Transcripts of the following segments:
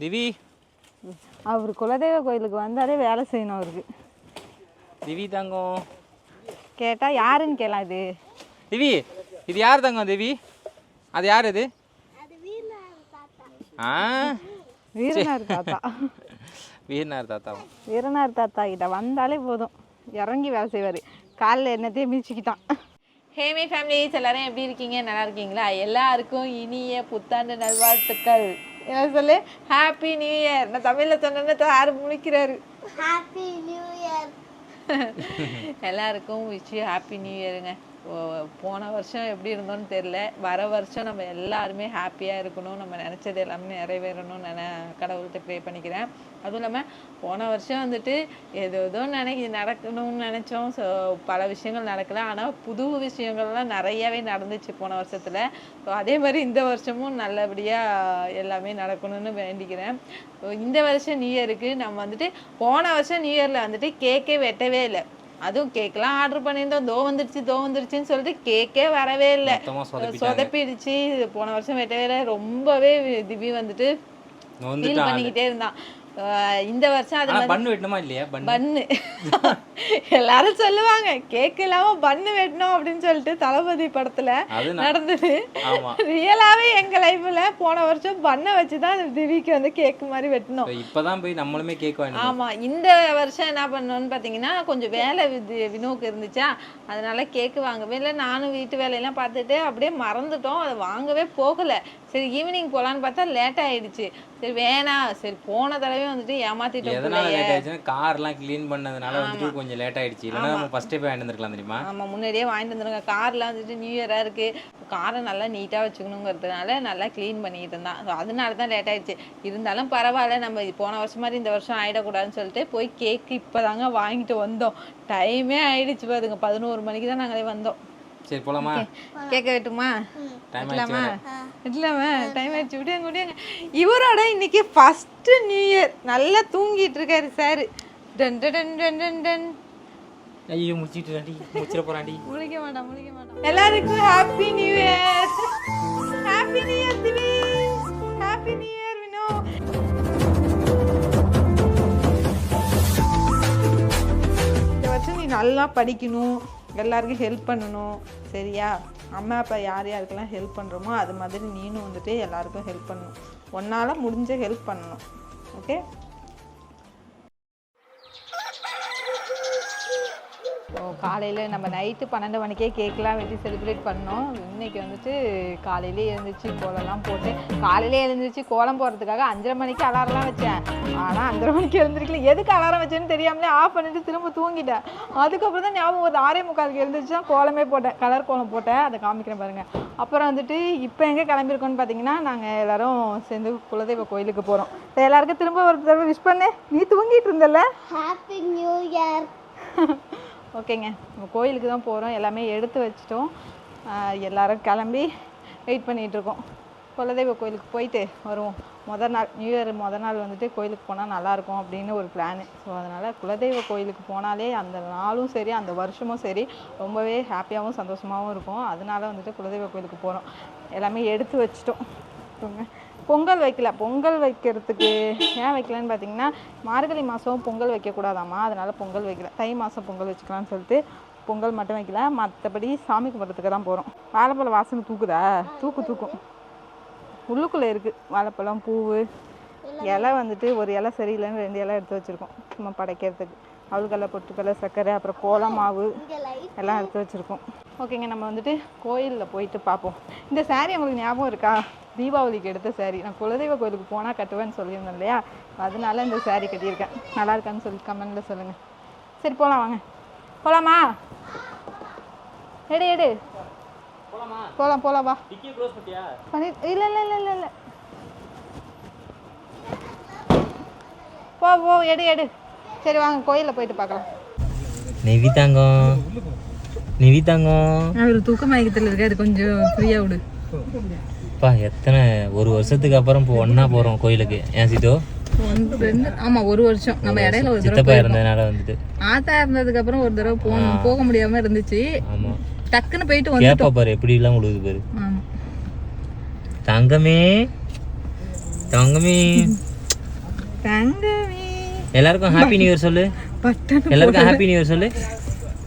திவி அவர் குலதெய்வ கோயிலுக்கு வந்தாலே வேலை செய்யணும் அவருக்கு. திவி தங்கம் கேட்டால் யாருன்னு கேட்கலாம். இது திவி, இது யார் தங்கம்? திவி, அது யார்? இது வீரனார் தாத்தா. வீரனார் தாத்தா. வீரனார் தாத்தா கிட்ட வந்தாலே போதும், இறங்கி வேலை செய்வார். காலில் என்னத்தையும் மீச்சிக்கிட்டான். ஹேமி ஃபேமிலிஸ் எல்லாரும் எப்படி இருக்கீங்க? நல்லா இருக்கீங்களா? எல்லாருக்கும் இனிய புத்தாண்டு நல்வாழ்த்துக்கள். என்ன சொல்லு? Happy new year. நான் தமிழில் சொன்னேன்னு யாரும் முழிக்கிறாரு. Happy new year. எல்லாருக்கும் விஷ் ஹாப்பி நியூ இயருங்க. போன வருஷம் எப்படி இருந்தோன்னு தெரில, வர வருஷம் நம்ம எல்லாருமே ஹாப்பியாக இருக்கணும், நம்ம நினச்சது எல்லாமே நிறைவேறணும்னு கடவுள்கிட்ட ப்ரே பண்ணிக்கிறேன். அதுவும் இல்லாமல் போன வருஷம் வந்துட்டு ஏதோ நடக்கணும்னு நினச்சோம். ஸோ பல விஷயங்கள் நடக்கலை, ஆனால் புது விஷயங்கள்லாம் நிறையாவே நடந்துச்சு போன வருஷத்தில். ஸோ அதே மாதிரி இந்த வருஷமும் நல்லபடியாக எல்லாமே நடக்கணும்னு வேண்டிக்கிறேன். இந்த வருஷம் நியூ இயருக்கு நம்ம வந்துட்டு போன வருஷம் நியூ இயரில் வந்துட்டு கேக்கே வெட்டவே இல்லை. அதுவும் கேக்கெல்லாம் ஆர்டர் பண்ணியிருந்தோம், தோ வந்துருச்சுன்னு சொல்லிட்டு கேக்கே வரவே இல்லை, சொதப்பிடுச்சு. போன வருஷம் வெட்டவே இல்லை. ரொம்பவே திவி வந்துட்டு ஃபீல் பண்ணிக்கிட்டே இருந்தான். இந்த வருஷம் அது பண்ணு வெட்டணுமா இல்லையா? பண்ணு எல்லாரும் சொல்லுவாங்க கேக் இல்லாம பண்ணு வெட்டணும் அப்படின்னு சொல்லிட்டு தளபதி படத்துல நடந்தது. ரியலாவே எங்க லைஃப்ல போன வருஷம் பண்ண வச்சுதான் திவிக்கு வந்து கேக் மாதிரி வெட்டணும். இப்பதான் போய் நம்மளுமே கேக் வாங்கணும். ஆமா, இந்த வருஷம் என்ன பண்ணோம்னு பாத்தீங்கன்னா கொஞ்சம் வேலை வினோக்கு இருந்துச்சா, அதனால கேக்கு வாங்கவே இல்லை. நானும் வீட்டு வேலையெல்லாம் பார்த்துட்டு அப்படியே மறந்துட்டோம், அதை வாங்கவே போகல. சரி ஈவினிங் போலான்னு பார்த்தா லேட் ஆயிடுச்சு. சரி வேணாம், சரி போன தடவை வந்துட்டு ஏமாத்திட்டோம். எதனால லேட் ஆயிடுச்சுன்னா கார்லாம் க்ளீன் பண்ணதுனால வந்துட்டு கொஞ்சம் லேட் ஆயிடுச்சு. இல்லைன்னா நம்ம ஃபர்ஸ்டே போய் வாங்கிட்டு வந்துருக்கலாம் தெரியுமா? ஆமா, முன்னாடியே வாங்கிட்டு வந்துருங்க. கார்லாம் வந்துட்டு நியூ இயரா இருக்கு, காரை நல்லா நீட்டா வச்சுக்கணுங்கிறதுனால நல்லா க்ளீன் பண்ணிட்டு இருந்தான். ஸோ அதனால தான் லேட் ஆயிடுச்சு. இருந்தாலும் பரவாயில்ல, நம்ம போன வருஷம் மாதிரி இந்த வருஷம் ஆயிடக்கூடாதுன்னு சொல்லிட்டு போய் கேக்கு இப்போதாங்க வாங்கிட்டு வந்தோம். டைமே ஆயிடுச்சு பாருங்க, 11 மணிக்கு தான் நாங்களே வந்தோம். சரி போலாமா? கேட்க வெட்டுமா? வெட்டலாமா? வெட்டலாமா? டைம் ஆயிடுச்சு, விடுங்க விடுங்க. இவரோட இன்னைக்கு ஃபர்ஸ்ட் நியூ இயர். நல்லா தூங்கிட்டு இருக்காரு சார். டன் டன் டன் டன் டன். ஐயோ முடிச்சிட்டு முடிச்சிட போறாண்டி. முழிக்க மாட்டான். எல்லாருக்கும் happy new year. Happy new year Divi. Happy new year Vino. இந்த வருஷம் நீ நல்லா படிக்கணும், எல்லாருக்கும் ஹெல்ப் பண்ணணும், சரியா? அம்மா அப்பா யார் யாருக்கெல்லாம் ஹெல்ப் பண்ணுறோமோ அது மாதிரி நீனும் வந்துட்டு எல்லாருக்கும் ஹெல்ப் பண்ணணும். உன்னால் முடிஞ்ச ஹெல்ப் பண்ணணும், ஓகே? ஸோ காலையில் நம்ம நைட்டு 12 மணிக்கே கேக்கெலாம் வெட்டி செலிப்ரேட் பண்ணோம். இன்றைக்கி வந்துட்டு காலையிலே எழுந்திரிச்சு கோலம்லாம் போட்டு, காலையிலே எழுந்திரிச்சு கோலம் போடுறதுக்காக 5:30 மணிக்கு அலாரம்லாம் வச்சேன். ஆனால் 5:30 மணிக்கு எழுந்திரிக்கல. எதுக்கு அலாரம் வச்சேன்னு தெரியாமலே ஆஃப் பண்ணிவிட்டு திரும்ப தூங்கிட்டேன். அதுக்கப்புறம் தான் ஞாபகம் ஒரு 6:45 எழுந்திரிச்சு தான் கோலமே போட்டேன், கலர் கோலம் போட்டேன். அதை காமிக்கிறேன் பாருங்கள். அப்புறம் வந்துட்டு இப்போ எங்கே கிளம்பியிருக்கோன்னு பார்த்தீங்கன்னா, நாங்கள் எல்லோரும் சேர்ந்து குலதெய்வ கோயிலுக்கு போகிறோம். எல்லாருக்கும் திரும்ப ஒரு தடவை விஷ் பண்ணு. நீ தூங்கிட்டு இருந்தல. Happy new year. ஓகேங்க, நம்ம கோயிலுக்கு தான் போகிறோம். எல்லாமே எடுத்து வச்சிட்டோம். எல்லோரும் கிளம்பி வெயிட் பண்ணிகிட்ருக்கோம். குலதெய்வ கோயிலுக்கு போயிட்டு வருவோம். நியூ இயர் மொதல் நாள் வந்துட்டு கோயிலுக்கு போனால் நல்லாயிருக்கும் அப்படின்னு ஒரு பிளானு. ஸோ அதனால் குலதெய்வ கோயிலுக்கு போனாலே அந்த நாளும் சரி அந்த வருஷமும் சரி ரொம்பவே ஹாப்பியாகவும் சந்தோஷமாகவும் இருக்கும். அதனால வந்துட்டு குலதெய்வ கோயிலுக்கு போகிறோம். எல்லாமே எடுத்து வச்சிட்டோம். பொங்கல் வைக்கல. பொங்கல் வைக்கிறதுக்கு ஏன் வைக்கலன்னு பார்த்தீங்கன்னா, மார்கழி மாதம் பொங்கல் வைக்கக்கூடாதாம்மா, அதனால் பொங்கல் வைக்கல. தை மாதம் பொங்கல் வச்சுக்கலான்னு சொல்லிட்டு பொங்கல் மட்டும் வைக்கல. மற்றபடி சாமி கும்பிட்றதுக்கு தான் போகிறோம். வாழைப்பழம் வாசனை தூக்குதா? தூக்கும். உள்ளுக்குள்ளே இருக்குது வாழைப்பழம், பூவு, இலை வந்துட்டு ஒரு இலை சரியில்லைன்னு 2 இலை எடுத்து வச்சுருக்கோம் சும்மா படைக்கிறதுக்கு. அவளுக்கல்ல, பொட்டுக்கல்ல, சர்க்கரை, அப்புறம் கோலம் மாவு எல்லாம் எடுத்து வச்சுருக்கோம். ஓகேங்க, நம்ம வந்துட்டு கோயிலில் போயிட்டு பார்ப்போம். இந்த சாரீ உங்களுக்கு ஞாபகம் இருக்கா? தீபாவளிக்கு எடுத்த சாரீ. நான் குலதெய்வ கோயிலுக்கு போனால் கட்டுவேன்னு சொல்லியிருந்தேன் இல்லையா, அதனால இந்த சாரீ கட்டியிருக்கேன். நல்லா இருக்கான்னு சொல்லி கமெண்ட்டில் சொல்லுங்கள். சரி போகலாம், வாங்க போகலாமா? எடு போகலாம் வா. இல்லை போ எடு. சரி வாங்க கோயிலில் போயிட்டு பார்க்கலாம். நிவிதாங்கம் அவர் தூக்க மயக்கத்தில் இருக்காரு, கொஞ்சம் ஃப்ரீயாக விடு. எத்தனை ஒரு வருஷத்துக்கு அப்புறம் இப்போ ஒன்னா போறோம் கோயிலுக்கு. ஏன் சித்தோ? ஆமா, ஒரு வருஷம். நம்ம இடையில ஒரு சித்தப்பா இருந்ததுனால வந்துட்டு ஆத்தா இருந்ததுக்கு அப்புறம் ஒரு தடவை போக முடியாம இருந்துச்சு. ஆமா, டக்குன்னு போயிட்டு வந்துட்டோம். பாரு எப்படி எல்லாம் உழுது பாரு. ஆமா, தங்கமே தங்கமே எல்லாருக்கும் ஹாப்பி நியூ இயர் சொல்லு. பட்டன் எல்லாருக்கும் ஹாப்பி நியூ இயர் சொல்லு.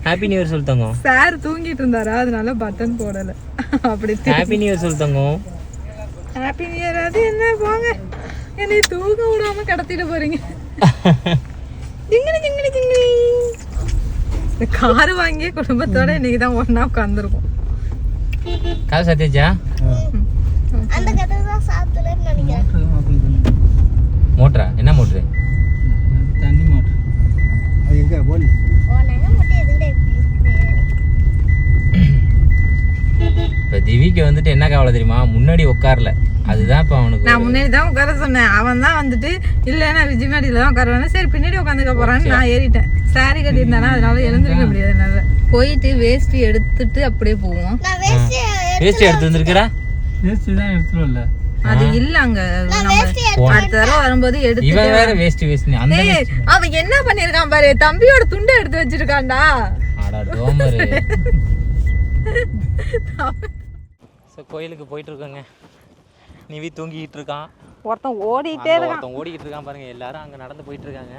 ஹாப்பி நியூ இயர் சொல்லு தங்கம். சார் தூங்கிட்டு இருந்தாரா, அதனால பட்டன் போடல. அப்படி ஹாப்பி நியூ இயர் சொல்லு தங்கம். Happy new year. அது என்ன போங்க, என்னை தூங்க விடாம கடத்திட்டு போறீங்க. ஜிங்கிலி ஜிங்கிலி ஜிங்கிலி. இந்த கார் வாங்கிய குடும்பத்தோட இன்னைக்கு தான் ஒண்ணா உட்காந்துருக்கோம். காது சத்தியாச்சா? அந்த கதை தான் சாப்பிடலன்னு நினைக்கிறேன். மோட்டரா? என்ன மோட்ரு? தண்ணி மோட்டர். அது எங்க போன்? உனக்கு மட்டும் எதுங்க இப்போ திவிக்கு வந்துட்டு என்ன கவலை தெரியுமா? முன்னாடி உட்காரல, அதுதான் இப்போ அவனுக்கு. நான் முன்னாடி தான் உட்கார சொன்னேன். அவன் தான் வந்துட்டு இல்லை நான் விஜய் மாடியில் தான் உட்காருவேன். சரி பின்னாடி உட்காந்துக்க போறான்னு நான் ஏறிட்டேன். சாரி கட்டியிருந்தானா, அதனால எழுந்திருக்க முடியாது என்னால. போயிட்டு வேஷ்டி எடுத்துட்டு அப்படியே போவோம். நான் வேஸ்ட் வேஸ்ட் எடுத்து வந்திருக்கிறா? வேஸ்ட் தான் எடுத்துரும் இல்ல. அது இல்ல அங்க நம்ம அடுத்த தடவை வரும்போது எடுத்து. இவன் வேற வேஸ்ட் அந்த ஏய், அவன் என்ன பண்ணிருக்கான் பாரு, தம்பியோட துண்டை எடுத்து வச்சிருக்கான்டா. அடா டோமரு. ஸோ கோயிலுக்கு போயிட்டு இருக்கோங்க. நிவி தூங்கிட்டு இருக்கான். ஒருத்தன் ஓடிட்டே இருக்கான். ஒருத்தன் ஓடிக்கிட்டு இருக்கான் பாருங்க. எல்லாரும் அங்கே நடந்து போயிட்டு இருக்காங்க.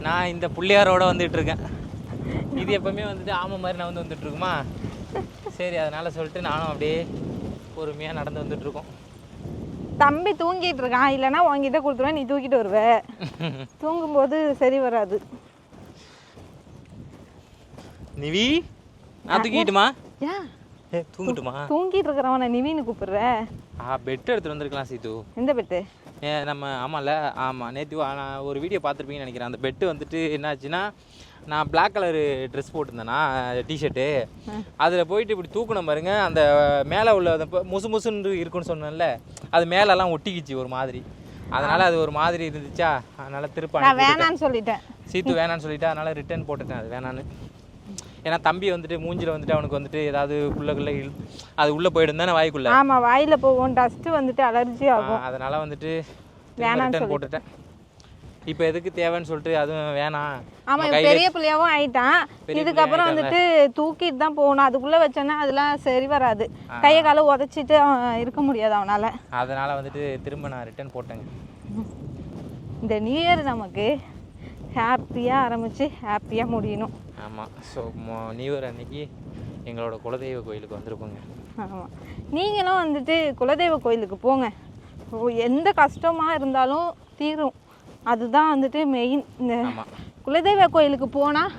நான் இந்த புள்ளியாரோட வந்துட்டு இருக்கேன். இது எப்பவுமே வந்துட்டு ஆமை மாதிரி நான் வந்துட்டு இருக்குமா, சரி அதனால சொல்லிட்டு நானும் அப்படியே பொறுமையாக நடந்து வந்துட்டு இருக்கோம். தம்பி தூங்கிட்டு இருக்கான், இல்லைன்னா உங்ககிட்ட கொடுத்துருவேன், நீ தூக்கிட்டு வருவ. தூங்கும்போது சரி வராது. நிவி நான் தூக்கிட்டுமா? ஏன் தூங்கிட்டுமா? தூங்கிட்டு இருக்கிறவனை நிவின்னு கூப்பிடுற? பெட் எடுத்துட்டு வந்திருக்கலாம் சீத்து. எந்த பெட்டு? நம்ம ஆமாம்ல, ஆமாம் நேற்று நான் ஒரு வீடியோ பார்த்துருப்பீங்கன்னு நினைக்கிறேன். அந்த பெட்டு வந்துட்டு என்னாச்சுன்னா, நான் பிளாக் கலரு ட்ரெஸ் போட்டிருந்தேன்னா டிஷர்ட்டு, அதில் போயிட்டு இப்படி தூக்கணும் பாருங்க, அந்த மேலே உள்ள அந்த முசு முசுன்னு இருக்குன்னு சொன்னேன்ல, அது மேலெல்லாம் ஒட்டிக்கிச்சு ஒரு மாதிரி. அதனால் அது ஒரு மாதிரி இருந்துச்சா, அதனால் திருப்ப நான் வேணான்னு சொல்லிட்டேன். சீத்து வேணான்னு சொல்லிட்டேன். அதனால் ரிட்டர்ன் போட்டுட்டேன் அது வேணான்னு. ஏன்னா தம்பி வந்துட்டு மூஞ்சில் வந்துட்டு அவனுக்கு வந்துட்டு ஏதாவது உள்ளக்குள்ளே அது உள்ளே போயிடும் தானே வாய்க்குள்ளே. ஆமாம், வாயில் போவோம், டஸ்ட்டு வந்துட்டு அலர்ஜி ஆகும். அதனால் வந்துட்டு வேணான்னு ரிட்டர்ன் போட்டுட்டேன். இப்போ எதுக்கு தேவைன்னு சொல்லிட்டு அதுவும் வேணாம். ஆமாம், பெரிய பிள்ளையாவும் ஆயிட்டான். இதுக்கப்புறம் வந்துட்டு தூக்கிட்டு தான் போகணும். அதுக்குள்ளே வச்சோன்னா அதெல்லாம் சரி வராது. கையை காலை உதச்சிட்டு இருக்க முடியாது அவனால். அதனால் வந்துட்டு திரும்ப நான் ரிட்டர்ன் போட்டேங்க. இந்த நியூ இயர் நமக்கு ஹாப்பியாக ஆரம்பித்து ஹாப்பியாக முடியணும். ஆமாம். ஸோ நியூ இயர் அன்னைக்கு எங்களோட குலதெய்வ கோயிலுக்கு வந்திருக்கோங்க. ஆமாம், நீங்களும் வந்துட்டு குலதெய்வ கோயிலுக்கு போங்க. எந்த கஷ்டமாக இருந்தாலும் தீரும். அதுதான் வந்துட்டு மெயின். இந்த குலதெய்வ கோயிலுக்கு போனால்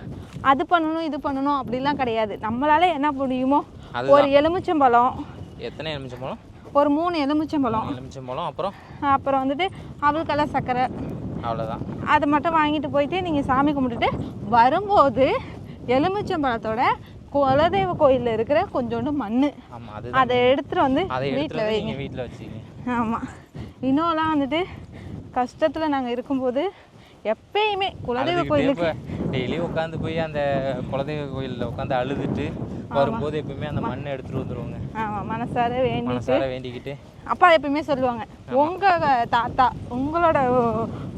அது பண்ணணும் இது பண்ணணும் அப்படிலாம் கிடையாது. நம்மளால என்ன முடியுமோ, ஒரு எலுமிச்சம்பழம். எத்தனை எலுமிச்சம்பழம்? ஒரு 3 எலுமிச்சம்பழம். எலுமிச்சம்பழம் அப்புறம் வந்துட்டு அவல் கலர் சர்க்கரை, அவ்வளோதான். அதை மட்டும் வாங்கிட்டு போயிட்டு நீங்கள் சாமி கும்பிட்டுட்டு வரும்போது எலுமிச்சம்பழத்தோட குலதெய்வ கோயிலில் இருக்கிற கொஞ்சோண்டு மண் அதை எடுத்துகிட்டு வந்து வீட்டில் வைங்க. வீட்டில் வச்சுங்க. ஆமாம், இன்னும்லாம் வந்துட்டு கஷ்டத்தில் நாங்கள் இருக்கும்போது எப்பயுமே குலதெய்வ கோயிலுக்கு டெய்லி உட்காந்து போய் அந்த குலதெய்வ கோயிலில் உட்காந்து அழுதுட்டு வரும்போது எப்பயுமே அந்த மண்ணை எடுத்துகிட்டு வந்துடுவாங்க. ஆமாம், மனசார வேண்டிக்கிட்டு. அப்பா எப்பயுமே சொல்லுவாங்க, உங்கள் தாத்தா உங்களோட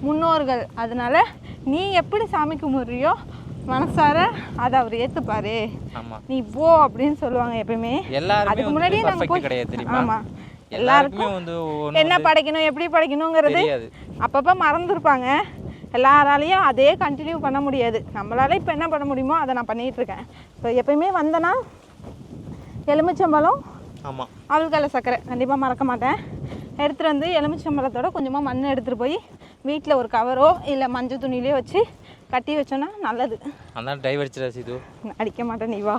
முன்னோர்கள், அதனால நீ எப்படி சாமி கும்பிட்றியோ மனசார அதை அவர் ஏற்றுப்பாரு, நீ போ அப்படின்னு சொல்லுவாங்க எப்பயுமே. அதுக்கு முன்னாடியே நாங்கள் போய் ஆமாம் எல்லாருக்கும் என்ன படைக்கணும் எப்படி படைக்கணுங்கிறது அப்பப்போ மறந்துருப்பாங்க. எல்லாராலையும் அதே கண்டினியூ பண்ண முடியாது. நம்மளால இப்போ என்ன பண்ண முடியுமோ அதை நான் பண்ணிகிட்டு இருக்கேன். ஸோ எப்பயுமே வந்தேன்னா எலுமிச்சம்பழம், அவல் கலர் சர்க்கரை கண்டிப்பாக மறக்க மாட்டேன். எடுத்துகிட்டு வந்து எலுமிச்சம்பழத்தோட கொஞ்சமாக மண் எடுத்துகிட்டு போய் வீட்டில் ஒரு கவரோ இல்லை மஞ்சள் துணியிலையோ வச்சு கட்டி வச்சோன்னா நல்லது. அதான் டை அடிச்சிடா சீது. அடிக்க மாட்டேன், நீ வா.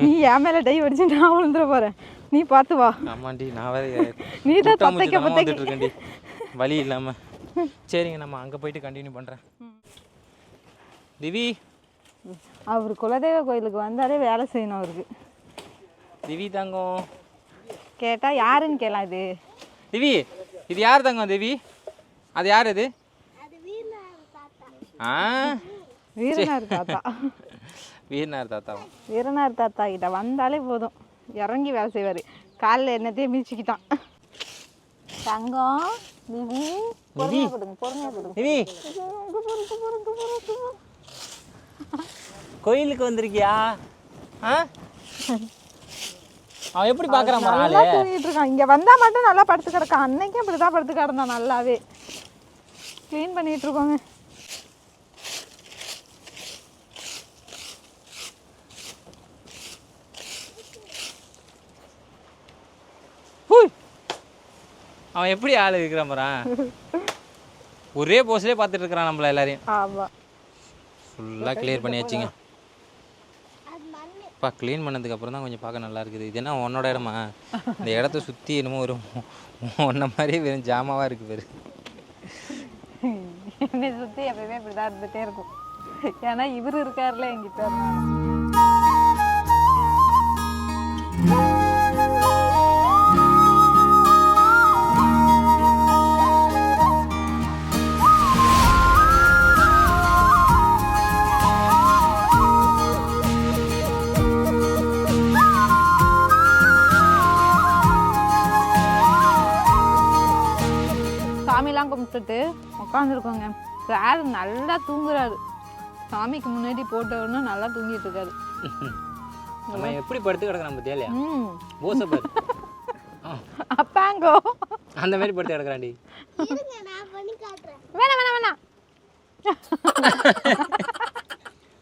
நீ என் மேலே டை அடிச்சு நான் விழுந்துட போகிறேன், நீ பார்த்து வா. ஆமாண்டி, நான் வேற நீ தான் பத்தைக்க இருக்கேன்டி வழி இல்லாமல். சரிங்க, நம்ம அங்கே போயிட்டு கண்டினியூ பண்ணுறேன். திவி, அவர் குலதெய்வ கோயிலுக்கு வந்தாலே வேலை செய்யணும் அவருக்கு. திவி தங்கம் கேட்டால் யாருன்னு கேட்கலாம். இது திவி, இது யார் தங்கம்? திவி, அது யார்? இது வீரனார் தாத்தா. வீரனார் தாத்தா. வீரனார் தாத்தா கிட்ட வந்தாலே போதும், இறங்கி வேலை செய்வார். காலில் என்னத்தையும் மீச்சிக்கிட்டான். தங்கம், திவி, பொறுமையாக கொடுங்க, பொறுமையாக கொடுங்க. திவி, கோயிலுக்கு வந்திருக்கியா? அவன் எப்படி பார்க்குறான்? நல்லா தூங்கிட்டு இருக்கான். இங்கே வந்தால் மட்டும் நல்லா படுத்து கிடக்கான். அன்னைக்கும் அப்படி தான் படுத்து கிடந்தான் நல்லாவே. க்ளீன் பண்ணிட்டு இருக்கோங்க. அவன் எப்படி ஆள் இருக்கிறான் போகிறான், ஒரே போஸ்லேயே பார்த்துட்டு இருக்கிறான் நம்மள எல்லாரையும். ஆமாம், ஃபுல்லாக கிளியர் பண்ணியாச்சுங்க. அது மண்ணு. அப்பா க்ளீன் பண்ணதுக்கப்புறம் தான் கொஞ்சம் பார்க்க நல்லா இருக்குது. இது என்ன உன்னோட இடமா? இந்த இடத்த சுற்றி என்னமோ ஒரு ஒன்றை மாதிரியே வெறும் ஜாமாவாக இருக்குது பேர். என்னை சுற்றி எப்பயுமே இப்படி தான் இருந்துகிட்டே இருக்கும். ஏன்னா இவர் இருக்கார்ல என்கிட்ட. சாமிலாம் கும்பிட்டுட்டு உட்காந்துருக்கோங்க. சார் நல்லா தூங்குறாரு. சாமிக்கு முன்னாடி போட்டவொன்னு நல்லா தூங்கிட்டு இருக்காரு. நம்ம எப்படி படுத்து கிடக்குறான் பத்தியா? ம், போச பாரு, அப்பாங்கோ அந்த மாதிரி படுத்து கிடக்குறாண்டி. இருங்க நான் பண்ணி காட்டுறேன். வேணாம் வேணாம் வேணாம்,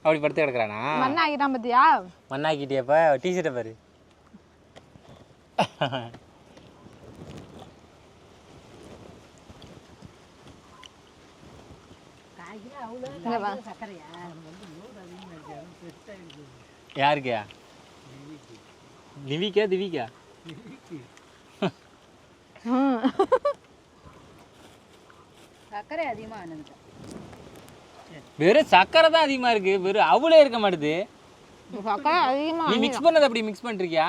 அப்படி படுத்து கிடக்குறானா? மண்ணா ஆகிட்டான் பத்தியா? மண்ணாக்கிட்டியப்பா. டிஷர்ட்டை பாரு. இங்க வா. யாருக்கு? திவிக்கா? திவிக்கா சர்க்கரை அதிகமாக வேணுங்க. வெறும் சக்கரை தான் அதிகமாக இருக்கு, வெறும் அவளே இருக்க மாட்டுது. சக்கரை அதிகமா நீ மிக்ஸ் பண்ணது அப்படி மிக்ஸ் பண்ணிருக்கியா?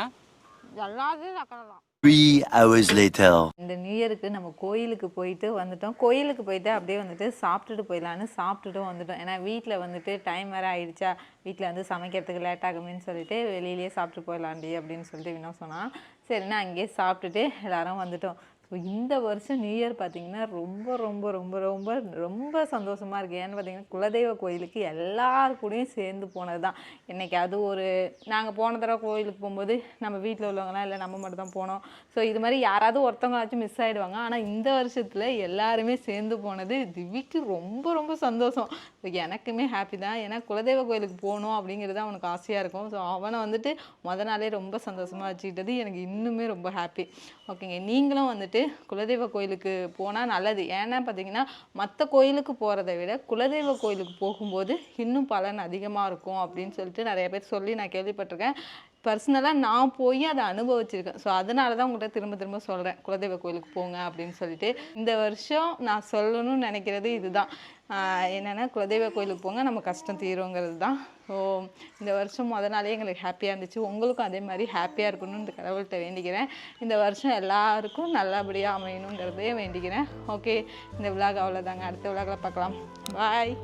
எல்லாத்தையும் சக்கரை தான். 3 hours later. இந்த நியூ இயருக்கு நம்ம கோயிலுக்கு போயிட்டு வந்துட்டோம். கோயிலுக்கு போயிட்டு அப்படியே வந்துட்டு சாப்பிட்டுட்டு போயிடலான்னு சாப்பிட்டுட்டும் வந்துட்டோம். ஏன்னா வீட்டில் வந்துட்டு டைம் வேறு ஆயிடுச்சா, வீட்டில் வந்து சமைக்கிறதுக்கு லேட் ஆகுமேன்னு சொல்லிட்டு வெளியிலேயே சாப்பிட்டு போயிடலாண்டி அப்படின்னு சொல்லிட்டு வினோ சொன்னான். சரின்னா அங்கேயே சாப்பிட்டுட்டு எல்லாரும் வந்துட்டோம். ஸோ இந்த வருஷம் நியூ இயர் பார்த்திங்கன்னா ரொம்ப ரொம்ப ரொம்ப ரொம்ப ரொம்ப சந்தோஷமாக இருக்குது. ஏன்னு பார்த்திங்கன்னா குலதெய்வ கோயிலுக்கு எல்லார் கூடயும் சேர்ந்து போனது தான். இன்றைக்கி அது ஒரு நாங்கள் போன தடவை கோயிலுக்கு போகும்போது நம்ம வீட்டில் உள்ளவங்களாம் இல்லை நம்ம மட்டும் தான் போனோம். ஸோ இது மாதிரி யாராவது ஒருத்தவங்களாச்சும் மிஸ் ஆகிடுவாங்க. ஆனால் இந்த வருஷத்தில் எல்லாருமே சேர்ந்து போனது திவிக்கு ரொம்ப ரொம்ப சந்தோஷம். ஸோ எனக்குமே ஹாப்பி தான். ஏன்னா குலதெய்வ கோயிலுக்கு போகணும் அப்படிங்கிறது அவனுக்கு ஆசையாக இருக்கும். ஸோ அவனை வந்துட்டு நாளே ரொம்ப சந்தோஷமாக வச்சுக்கிட்டது எனக்கு இன்னுமே ரொம்ப ஹாப்பி. ஓகேங்க, நீங்களும் வந்துட்டு குலதெய்வ கோயிலுக்கு போனால் நல்லது. ஏன்னா பார்த்தீங்கன்னா மற்ற கோயிலுக்கு போகிறத விட குலதெய்வ கோயிலுக்கு போகும்போது இன்னும் பலன் அதிகமாக இருக்கும் அப்படின்னு சொல்லிட்டு நிறைய பேர் சொல்லி நான் கேள்விப்பட்டிருக்கேன். பர்சனலாக நான் போய் அதை அனுபவிச்சிருக்கேன். ஸோ அதனால தான் உங்கள்கிட்ட திரும்ப திரும்ப சொல்கிறேன் குலதெய்வ கோயிலுக்கு போங்க அப்படின்னு சொல்லிட்டு. இந்த வருஷம் நான் சொல்லணும்னு நினைக்கிறது இதுதான். என்னென்னா குலதெய்வ கோயிலுக்கு போங்க, நம்ம கஷ்டம் தீருங்கிறது தான். ஸோ இந்த வருஷம் நாளே எங்களுக்கு ஹாப்பியாக இருந்துச்சு. உங்களுக்கும் அதே மாதிரி ஹாப்பியாக இருக்கணும்னு இந்த கடவுள்கிட்ட வேண்டிக்கிறேன். இந்த வருஷம் எல்லாருக்கும் நல்லபடியாக அமையணுங்கிறதே வேண்டிக்கிறேன். ஓகே, இந்த விலாக் அவ்வளோதாங்க. அடுத்த விலாகில் பார்க்கலாம். பாய்.